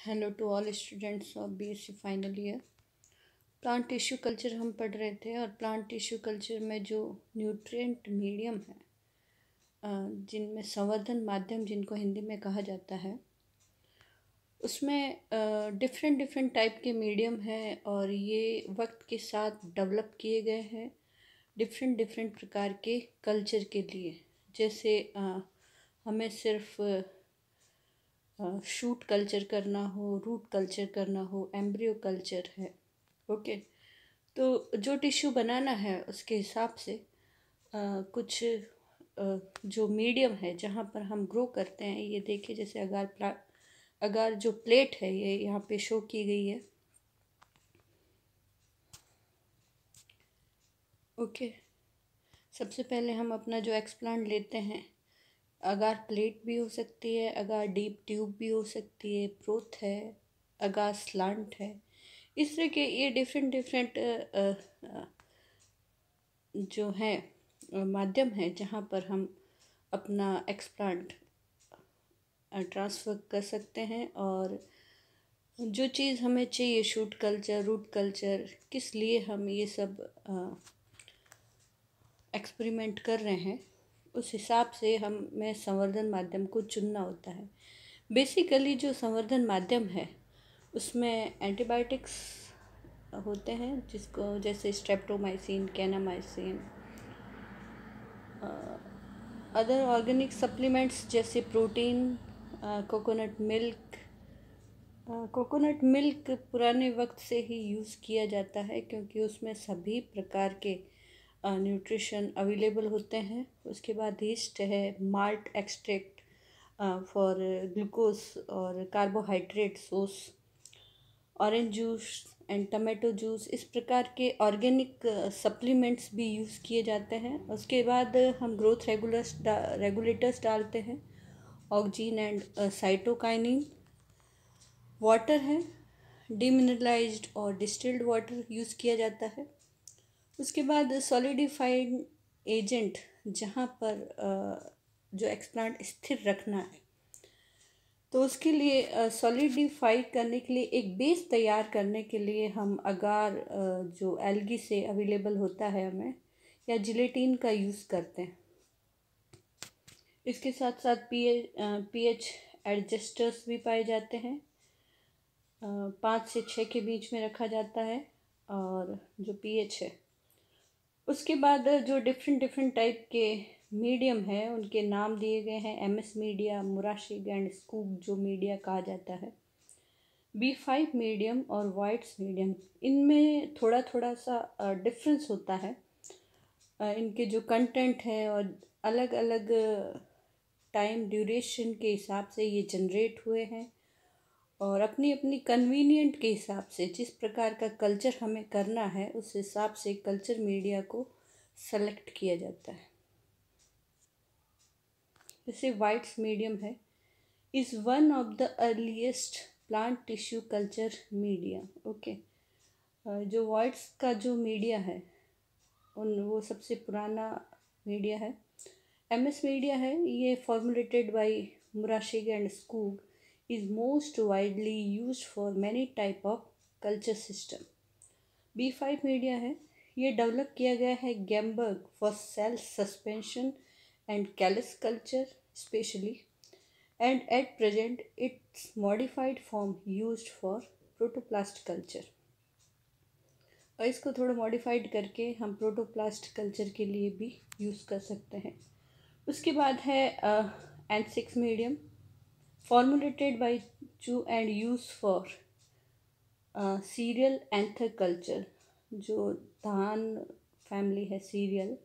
Hello to all students of BSc final year. Plant tissue culture हम पढ़ रहे थे और प्लांट टिश्यू कल्चर में जो न्यूट्रिएंट मीडियम है, जिनमें संवर्धन माध्यम जिनको हिंदी में कहा जाता है, उसमें डिफरेंट डिफरेंट टाइप के मीडियम हैं और ये वक्त के साथ डेवलप किए गए हैं डिफरेंट डिफरेंट प्रकार के कल्चर के लिए। जैसे हमें सिर्फ शूट कल्चर करना हो, रूट कल्चर करना हो, एम्ब्रियो कल्चर है। ओके, तो जो टिश्यू बनाना है उसके हिसाब से कुछ जो मीडियम है जहाँ पर हम ग्रो करते हैं, ये देखिए जैसे अगार जो प्लेट है ये यहाँ पे शो की गई है। ओके, सबसे पहले हम अपना जो एक्सप्लांट लेते हैं, अगार प्लेट भी हो सकती है, अगार डीप ट्यूब भी हो सकती है, प्रोथ है, अगार स्लांट है। इस तरह के ये डिफरेंट डिफरेंट जो हैं माध्यम है जहाँ पर हम अपना एक्सप्लांट ट्रांसफ़र कर सकते हैं। और जो चीज़ हमें चाहिए, शूट कल्चर, रूट कल्चर, किस लिए हम ये सब एक्सपेरिमेंट कर रहे हैं, उस हिसाब से हमें संवर्धन माध्यम को चुनना होता है। बेसिकली जो संवर्धन माध्यम है उसमें एंटीबायोटिक्स होते हैं, जिसको जैसे streptomycin, kanamycin, other organic supplements जैसे protein, coconut milk. Coconut milk पुराने वक्त से ही यूज़ किया जाता है क्योंकि उसमें सभी प्रकार के न्यूट्रिशन अवेलेबल होते हैं। उसके बाद ईस्ट है, माल्ट एक्सट्रैक्ट फॉर ग्लूकोज और carbohydrate source, orange juice and tomato juice, इस प्रकार के ऑर्गेनिक सप्लीमेंट्स भी यूज़ किए जाते हैं। उसके बाद हम ग्रोथ रेगुलेटर्स डालते हैं, ऑक्जीन एंड साइटोकाइनिन। वाटर है, डिमिनरलाइज्ड और डिस्टिल्ड वाटर यूज़ किया जाता है। उसके बाद सॉलिडिफाइड एजेंट, जहाँ पर जो एक्सप्लांट स्थिर रखना है, तो उसके लिए सॉलिडिफाइड करने के लिए एक बेस तैयार करने के लिए हम अगार जो एल्गी से अवेलेबल होता है हमें, या जिलेटिन का यूज़ करते हैं। इसके साथ साथ पीएच एडजस्टर्स भी पाए जाते हैं, 5 से 6 के बीच में रखा जाता है और जो पीएच है। उसके बाद जो डिफरेंट डिफरेंट टाइप के मीडियम है उनके नाम दिए गए हैं, एमएस मीडिया, मुराशिग एंड स्कूप जो मीडिया कहा जाता है, B5 मीडियम और वाइट्स मीडियम। इनमें थोड़ा थोड़ा सा डिफरेंस होता है, इनके जो कंटेंट है और अलग अलग टाइम ड्यूरेशन के हिसाब से ये जनरेट हुए हैं और अपनी अपनी कन्वीनियंट के हिसाब से जिस प्रकार का कल्चर हमें करना है उस हिसाब से कल्चर मीडिया को सेलेक्ट किया जाता है। जैसे वाइट्स मीडियम है, is one of the earliest plant tissue culture media. Okay, जो वाइट्स का जो मीडिया है वो सबसे पुराना मीडिया है। एमएस मीडिया है, ये formulated by Murashige and Skoog, is most widely used for many type of culture system। B5 media है, ये डेवलप किया गया है Gamborg for cell suspension and callus culture specially, and at present its modified form used for protoplast culture. और इसको थोड़ा modified करके हम प्रोटोप्लास्ट कल्चर के लिए भी यूज़ कर सकते हैं। उसके बाद है N6 medium, formulated by Chu and used for serial anther culture. जो धान फैमिली है सीरियल,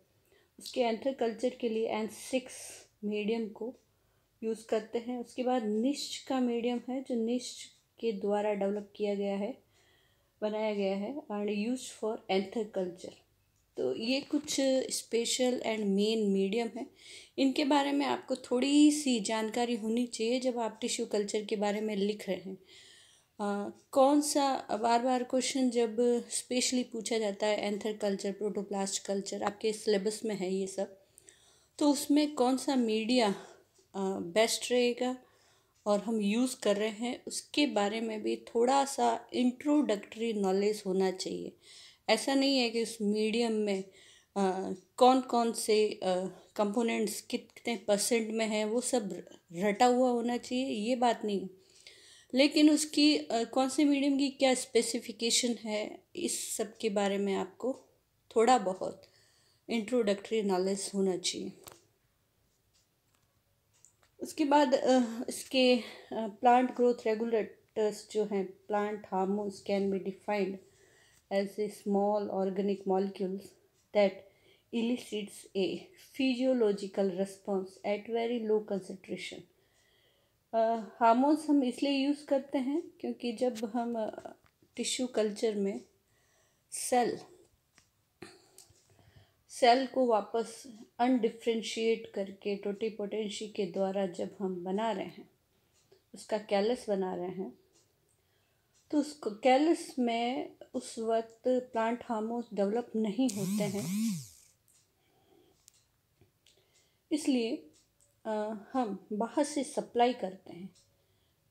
उसके एंथर कल्चर के लिए N6 मीडियम को यूज़ करते हैं। उसके बाद निश्च का मीडियम है, जो निश्च के द्वारा डेवलप किया गया है, बनाया गया है and use for anther culture. तो ये कुछ स्पेशल एंड मेन मीडियम है, इनके बारे में आपको थोड़ी सी जानकारी होनी चाहिए जब आप टिश्यू कल्चर के बारे में लिख रहे हैं। कौन सा बार बार क्वेश्चन जब स्पेशली पूछा जाता है, एंथर कल्चर, प्रोटोप्लास्ट कल्चर, आपके सिलेबस में है ये सब, तो उसमें कौन सा मीडिया बेस्ट रहेगा और हम यूज़ कर रहे हैं उसके बारे में भी थोड़ा सा इंट्रोडक्टरी नॉलेज होना चाहिए। ऐसा नहीं है कि उस मीडियम में कौन कौन से कंपोनेंट्स कितने परसेंट में है वो सब रटा हुआ होना चाहिए, ये बात नहीं है। लेकिन उसकी कौन से मीडियम की क्या स्पेसिफिकेशन है, इस सब के बारे में आपको थोड़ा बहुत इंट्रोडक्टरी नॉलेज होना चाहिए। उसके बाद इसके प्लांट ग्रोथ रेगुलेटर्स जो हैं, plant hormones can be defined as a small organic molecules that elicits a physiological response at very low concentration. Hormones हम इसलिए यूज़ करते हैं क्योंकि जब हम टिश्यू कल्चर में सेल को वापस अनडिफ्रेंशिएट करके टोटिपोटेंशी के द्वारा जब हम बना रहे हैं, उसका कैलस बना रहे हैं, तो उस कैलस में उस वक्त प्लांट हार्मोन्स डेवलप नहीं होते हैं। इसलिए हम बाहर से सप्लाई करते हैं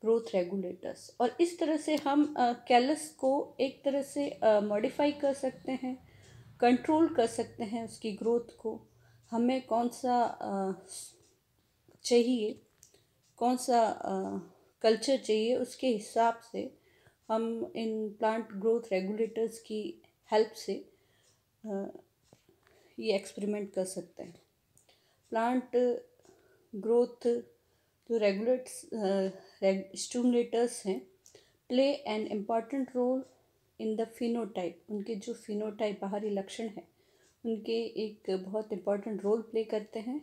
ग्रोथ रेगुलेटर्स, और इस तरह से हम कैलस को एक तरह से मॉडिफाई कर सकते हैं, कंट्रोल कर सकते हैं उसकी ग्रोथ को। हमें कौन सा चाहिए, कौन सा कल्चर चाहिए, उसके हिसाब से हम इन प्लांट ग्रोथ रेगुलेटर्स की हेल्प से ये एक्सपेरिमेंट कर सकते हैं। प्लांट ग्रोथ जो स्टिमुलेटर्स हैं play an important role in the phenotype. उनके जो फिनोटाइप बाहरी लक्षण हैं उनके एक बहुत इम्पॉर्टेंट रोल प्ले करते हैं।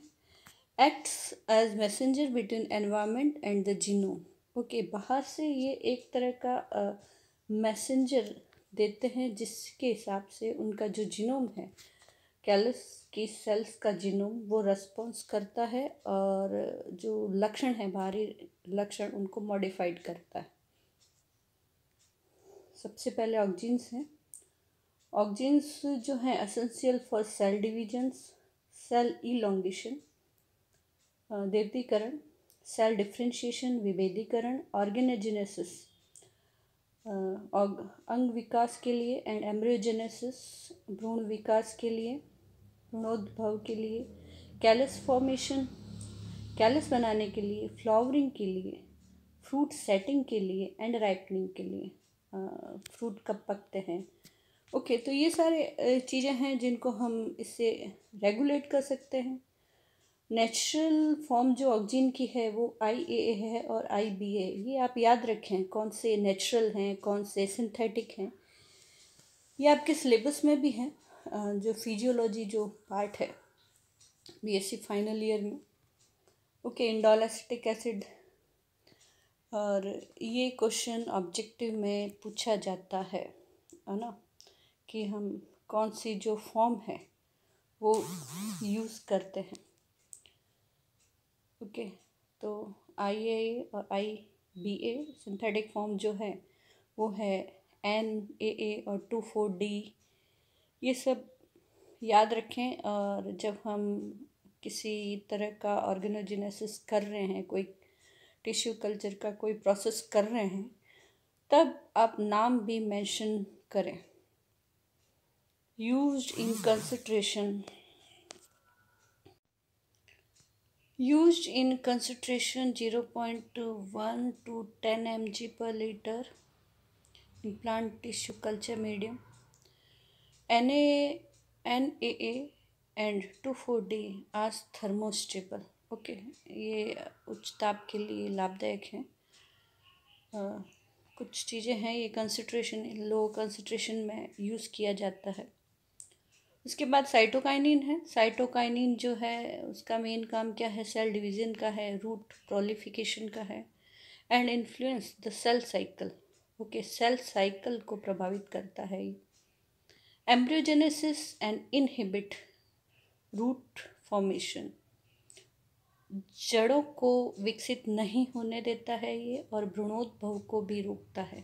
Acts as messenger between environment and the genome. Okay, बाहर से ये एक तरह का मैसेंजर देते हैं जिसके हिसाब से उनका जो जीनोम है, कैलस की सेल्स का जीनोम, वो रेस्पॉन्स करता है और जो लक्षण है, बाहरी लक्षण, उनको मॉडिफाइड करता है। सबसे पहले ऑक्जीन्स हैं। ऑक्जीन्स जो हैं essential for cell divisions, cell elongation, देवदीकरण, सेल डिफ्रेंशिएशन, विभेदीकरण, ऑर्गेनोजेनेसिस, अंग विकास के लिए, एंड एम्ब्रियोजेनेसिस, भ्रूण विकास के लिए, भ्रूणोद्भव के लिए, कैलस फॉर्मेशन, कैलस बनाने के लिए, फ्लावरिंग के लिए, फ्रूट सेटिंग के लिए, एंड राइपनिंग के लिए, फ्रूट कब पकते हैं। ओके, तो ये सारे चीज़ें हैं जिनको हम इससे रेगुलेट कर सकते हैं। नेचुरल फॉर्म जो ऑक्जीन की है वो IAA है और IBA। ये आप याद रखें कौन से नेचुरल हैं, कौन से सिंथेटिक हैं। ये आपके सिलेबस में भी हैं, जो फिजियोलॉजी जो पार्ट है BSc फाइनल ईयर में। ओके, इंडोल एसिटिक एसिड, और ये क्वेश्चन ऑब्जेक्टिव में पूछा जाता है ना, कि हम कौन सी जो फॉर्म है वो यूज़ करते हैं। ओके, तो IAA और IBA सिंथेटिक फॉर्म जो है वो है NAA और 2,4-D। ये सब याद रखें, और जब हम किसी तरह का ऑर्गेनोजेनेसिस कर रहे हैं, कोई टिश्यू कल्चर का कोई प्रोसेस कर रहे हैं, तब आप नाम भी मेंशन करें। Used in concentration, used in concentration 0.1 to 10 mg per liter in plant tissue culture medium. NAA and 2,4-D are thermostable. Okay, ये उच्च ताप के लिए लाभदायक हैं। कुछ चीज़ें हैं, ये कंसंट्रेशन, लो कंसंट्रेशन में यूज़ किया जाता है। उसके बाद साइटोकाइनिन है। साइटोकाइनिन जो है उसका मेन काम क्या है, सेल डिवीज़न का है, रूट प्रोलिफिकेशन का है, and influence the cell cycle. Okay, cell cycle को प्रभावित करता है। Embryogenesis and inhibit root formation, जड़ों को विकसित नहीं होने देता है ये, और भ्रूणोद्भव को भी रोकता है।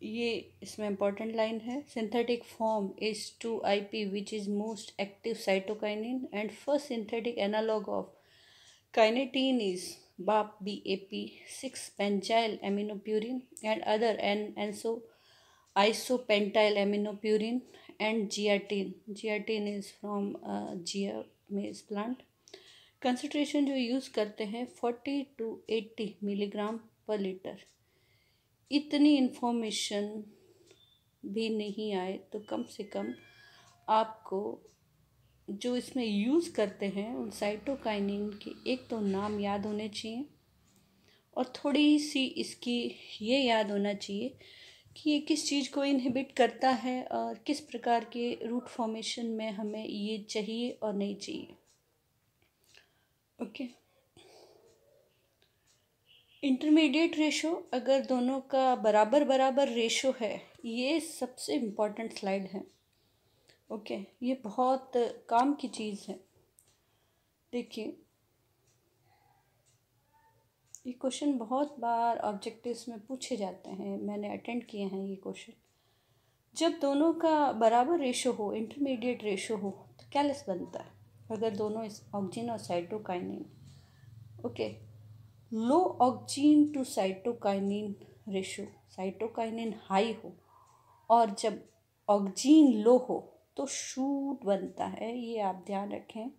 ये इसमें इम्पॉर्टेंट लाइन है। Synthetic form is 2IP which is most active cytokinin, and first synthetic analogue of kinetin is BAP, BAP, 6-pentyl aminopurine, and other isopentyl aminopurine, and GRTine. GRTine is from Gia maize plant. Concentration जो use करते हैं 40 to 80 milligram पर litre. इतनी information भी नहीं आए तो कम से कम आपको जो इसमें यूज़ करते हैं उन साइटोकाइनिन के एक तो नाम याद होने चाहिए, और थोड़ी सी इसकी ये याद होना चाहिए कि ये किस चीज़ को इनहिबिट करता है और किस प्रकार के रूट फॉर्मेशन में हमें ये चाहिए और नहीं चाहिए। ओके। इंटरमीडिएट रेशो, अगर दोनों का बराबर बराबर रेशो है, ये सबसे इम्पॉर्टेंट स्लाइड है। ओके, ये बहुत काम की चीज़ है। देखिए, ये क्वेश्चन बहुत बार ऑब्जेक्टिव्स में पूछे जाते हैं, मैंने अटेंड किए हैं ये क्वेश्चन। जब दोनों का बराबर रेशो हो, इंटरमीडिएट रेशो हो, तो कैलस बनता है। अगर दोनों इस ऑक्जीन और cytokinin, okay, low auxin to cytokinin ratio, cytokinin high हो और जब ऑक्जीन लो हो तो शूट बनता है। ये आप ध्यान रखें,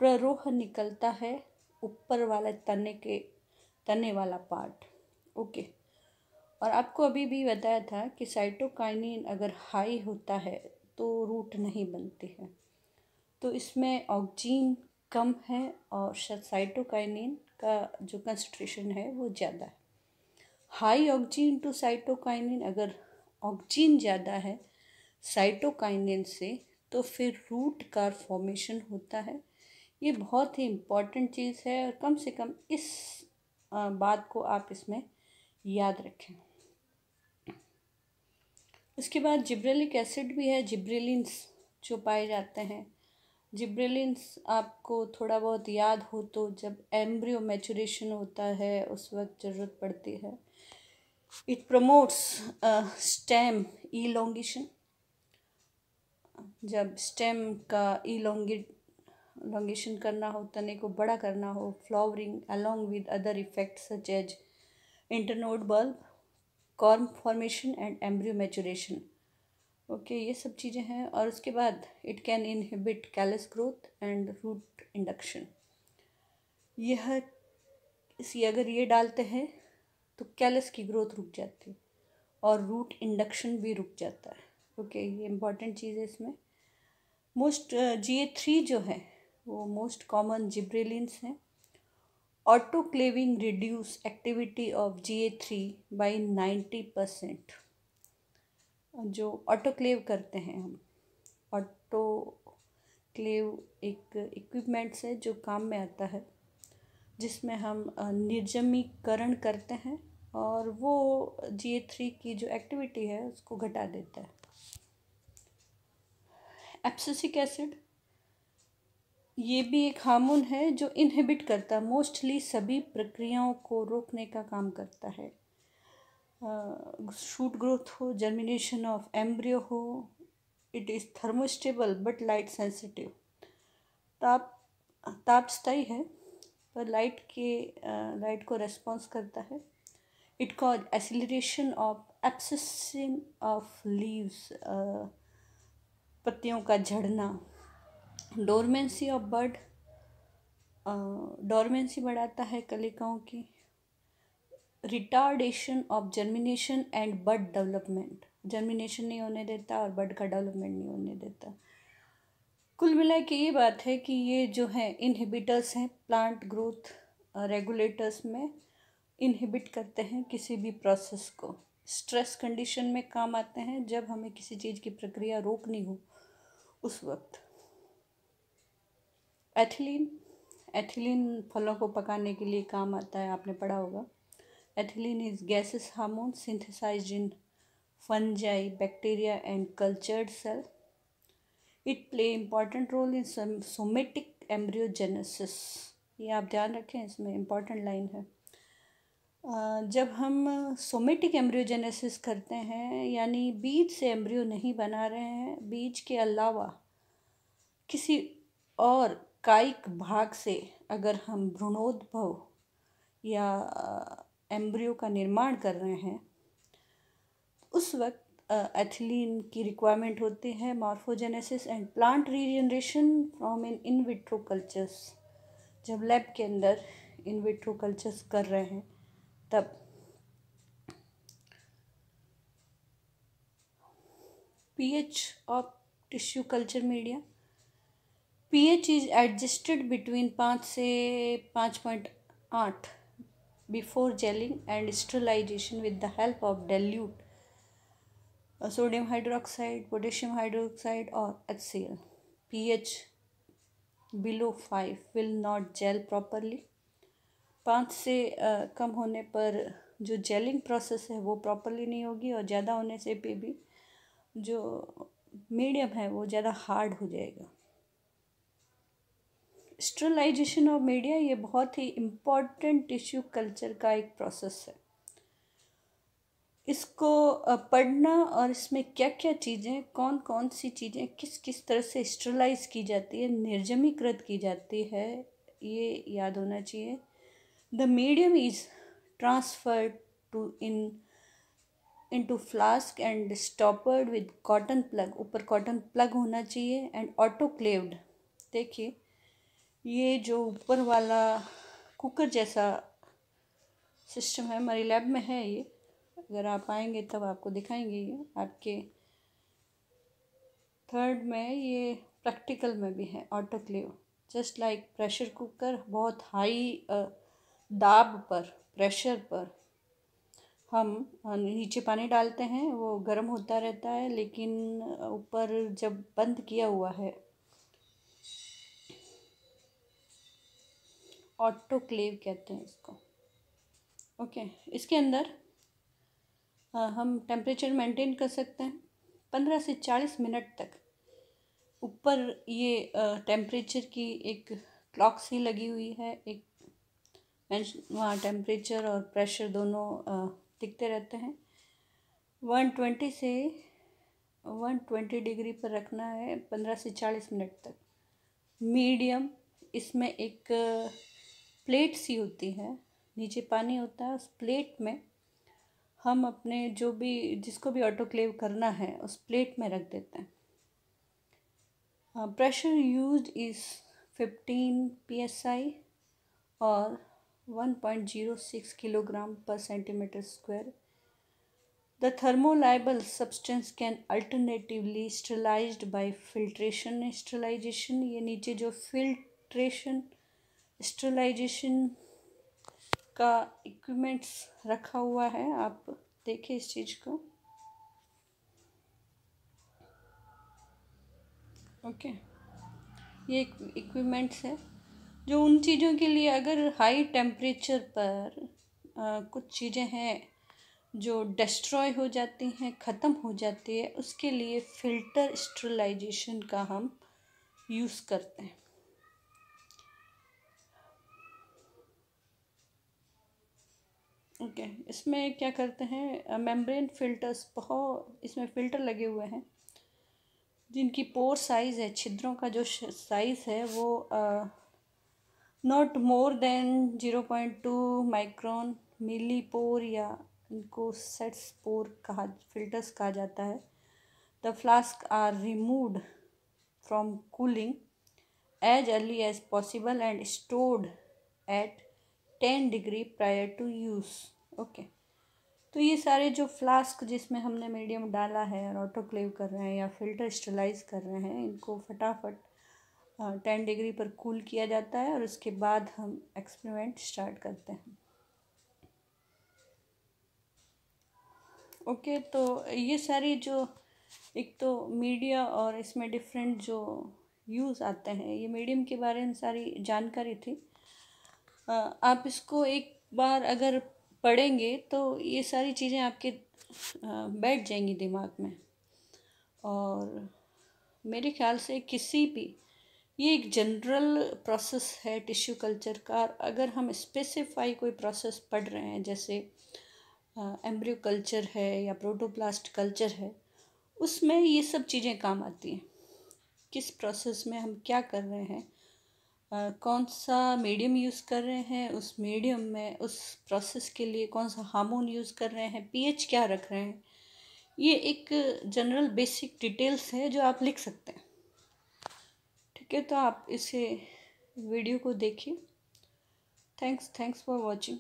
प्ररोह निकलता है ऊपर वाले तने वाला पार्ट। ओके, और आपको अभी भी बताया था कि साइटोकाइनिन अगर हाई होता है तो रूट नहीं बनती है। तो इसमें ऑक्जीन कम है और साइटोकाइनिन का जो कंसंट्रेशन है वो ज़्यादा है। हाई ऑक्जीन टू साइटोकाइनिन, अगर ऑक्जीन ज़्यादा है साइटोकाइनिन से तो फिर रूट का फॉर्मेशन होता है। ये बहुत ही इम्पॉर्टेंट चीज़ है और कम से कम इस बात को आप इसमें याद रखें। उसके बाद जिब्रेलिक एसिड भी है, जिब्रेलिन्स जो पाए जाते हैं। जिब्रेलिन्स आपको थोड़ा बहुत याद हो तो जब एम्ब्रियो मैचुरेशन होता है उस वक्त ज़रूरत पड़ती है। इट प्रमोट्स स्टेम इलोंगेशन, जब स्टेम का इलोंगेशन करना हो, तने को बड़ा करना हो, flowering along with other effects such as internode bulb, corm formation and embryo maturation. Okay, ये सब चीज़ें हैं। और उसके बाद it can inhibit callus growth and root induction. यह अगर ये डालते हैं तो कैलस की ग्रोथ रुक जाती है और रूट इंडक्शन भी रुक जाता है। ओके, ये इम्पॉर्टेंट चीज़ है इसमें। मोस्ट GA3 जो है वो मोस्ट कॉमन जिब्रेलिन्स हैं। Autoclaving reduce activity of GA3 by 90%। जो ऑटोक्लेव करते हैं हम, ऑटोक्लेव एक इक्विपमेंट्स है जो काम में आता है, जिसमें हम निर्जमीकरण करते हैं और वो GA3 की जो एक्टिविटी है उसको घटा देता है। एब्सिसिक एसिड, ये भी एक हार्मोन है जो इनहिबिट करता है, मोस्टली सभी प्रक्रियाओं को रोकने का काम करता है। शूट ग्रोथ हो, जर्मिनेशन ऑफ एम्ब्रियो हो। It is thermostable but light sensitive. ताप स्थायी है पर लाइट को रेस्पॉन्स करता है। It cause acceleration of abscission of leaves, पत्तियों का झड़ना। डोरमेंसी ऑफ बर्ड, डोरमेंसी बढ़ाता है कलिकाओं की। Retardation of germination and bud development, germination नहीं होने देता और बड का डेवलपमेंट नहीं होने देता। कुल मिला के ये बात है कि ये जो है इनहिबिटर्स हैं, प्लांट ग्रोथ रेगुलेटर्स में इनहिबिट करते हैं किसी भी प्रोसेस को। स्ट्रेस कंडीशन में काम आते हैं जब हमें किसी चीज़ की प्रक्रिया रोकनी हो उस वक्त। एथिलीन फलों को पकाने के लिए काम आता है, आपने पढ़ा होगा। Ethylene is gases hormone synthesized in fungi, bacteria and cultured cell. It play important role in somatic embryogenesis. ये आप ध्यान रखें, इसमें इम्पॉर्टेंट लाइन है। जब हम सोमेटिक एम्ब्रियोजेनेसिस करते हैं, यानी बीज से एम्ब्रियो नहीं बना रहे हैं, बीज के अलावा किसी और कायिक भाग से अगर हम भ्रूणोद्भव या एम्ब्रियो का निर्माण कर रहे हैं, उस वक्त एथिलीन की रिक्वायरमेंट होती है। Morphogenesis and plant regeneration from in vitro cultures, जब लैब के अंदर इन विट्रो कल्चर्स कर रहे हैं तब। pH of tissue culture media, pH is adjusted between 5 से 5.8 before gelling and sterilization with the help of dilute sodium hydroxide, potassium hydroxide or HCl. pH below 5 will not gel properly. 5 से कम होने पर जो gelling process है वो properly नहीं होगी, और ज़्यादा होने से भी जो मीडियम है वो ज़्यादा हार्ड हो जाएगा। स्टरलाइजेशन ऑफ मीडिया ये बहुत ही इम्पॉर्टेंट टिश्यू कल्चर का एक प्रोसेस है। इसको पढ़ना और इसमें क्या क्या चीज़ें, कौन कौन सी चीज़ें किस किस तरह से स्टरलाइज की जाती है, निर्जमीकृत की जाती है, ये याद होना चाहिए। The medium is transferred to into flask and stoppered with cotton plug, ऊपर कॉटन प्लग होना चाहिए, एंड ऑटोक्लेव्ड। देखिए ये जो ऊपर वाला कुकर जैसा सिस्टम है हमारी लैब में है, ये अगर आप आएंगे तब आपको दिखाएंगे। ये आपके 3rd में, ये प्रैक्टिकल में भी है autoclave. Just like pressure cooker, बहुत हाई दाब पर, प्रेशर पर हम नीचे पानी डालते हैं, वो गर्म होता रहता है, लेकिन ऊपर जब बंद किया हुआ है, ऑटोक्लेव कहते हैं इसको। ओके, इसके अंदर हम टेम्परेचर मेंटेन कर सकते हैं 15 से 40 मिनट तक। ऊपर ये टेम्परेचर की एक क्लॉक सी लगी हुई है, एक वहाँ टेम्परेचर और प्रेशर दोनों दिखते रहते हैं। 120 से 120 डिग्री पर रखना है 15 से 40 मिनट तक। मीडियम, इसमें एक प्लेट सी होती है, नीचे पानी होता है, उस प्लेट में हम अपने जो भी, जिसको भी ऑटोक्लेव करना है, उस प्लेट में रख देते हैं। प्रेशर यूज्ड इज़ 15 psi और 1.06 किलोग्राम पर centimetre square. The thermolabile substance can alternatively sterilized by filtration sterilization। ये नीचे जो filtration sterilization का इक्विपमेंट्स रखा हुआ है, आप देखिए इस चीज़ को। ओके, ये इक्विपमेंट्स है जो उन चीज़ों के लिए, अगर हाई टेम्परेचर पर कुछ चीज़ें हैं जो डिस्ट्रॉय हो जाती हैं, ख़त्म हो जाती है, उसके लिए फ़िल्टर स्टरलाइजेशन का हम यूज़ करते हैं। ओके, इसमें क्या करते हैं, मेम्ब्रेन फ़िल्टर्स, बहुत इसमें फ़िल्टर लगे हुए हैं जिनकी पोर साइज़ है, छिद्रों का जो साइज़ है वो not more than 0.2 micron milli pore, या इनको सेट्स पोर फिल्टर्स कहा जाता है। The flask are removed from cooling as early as possible and stored at 10 degree prior to use. Okay, तो ये सारे जो फ्लास्क जिसमें हमने मीडियम डाला है और ऑटोक्लेव कर रहे हैं या फिल्टर स्टरलाइज कर रहे हैं, इनको फटाफट 10 डिग्री पर कूल किया जाता है और उसके बाद हम एक्सपेरिमेंट स्टार्ट करते हैं। ओके, तो ये सारी जो, एक तो मीडिया और इसमें डिफरेंट जो यूज़ आते हैं, ये मीडियम के बारे में सारी जानकारी थी। आप इसको एक बार अगर पढ़ेंगे तो ये सारी चीज़ें आपके बैठ जाएंगी दिमाग में, और मेरे ख्याल से किसी भी, ये एक जनरल प्रोसेस है टिश्यू कल्चर का। अगर हम स्पेसिफाई कोई प्रोसेस पढ़ रहे हैं, जैसे एम्ब्रियो कल्चर है या प्रोटोप्लास्ट कल्चर है, उसमें ये सब चीज़ें काम आती हैं। किस प्रोसेस में हम क्या कर रहे हैं, कौन सा मीडियम यूज़ कर रहे हैं, उस मीडियम में उस प्रोसेस के लिए कौन सा हार्मोन यूज़ कर रहे हैं, पीएच क्या रख रहे हैं। ये एक जनरल बेसिक डिटेल्स है जो आप लिख सकते हैं। ठीक है, तो आप इसे वीडियो को देखिए। Thanks for watching.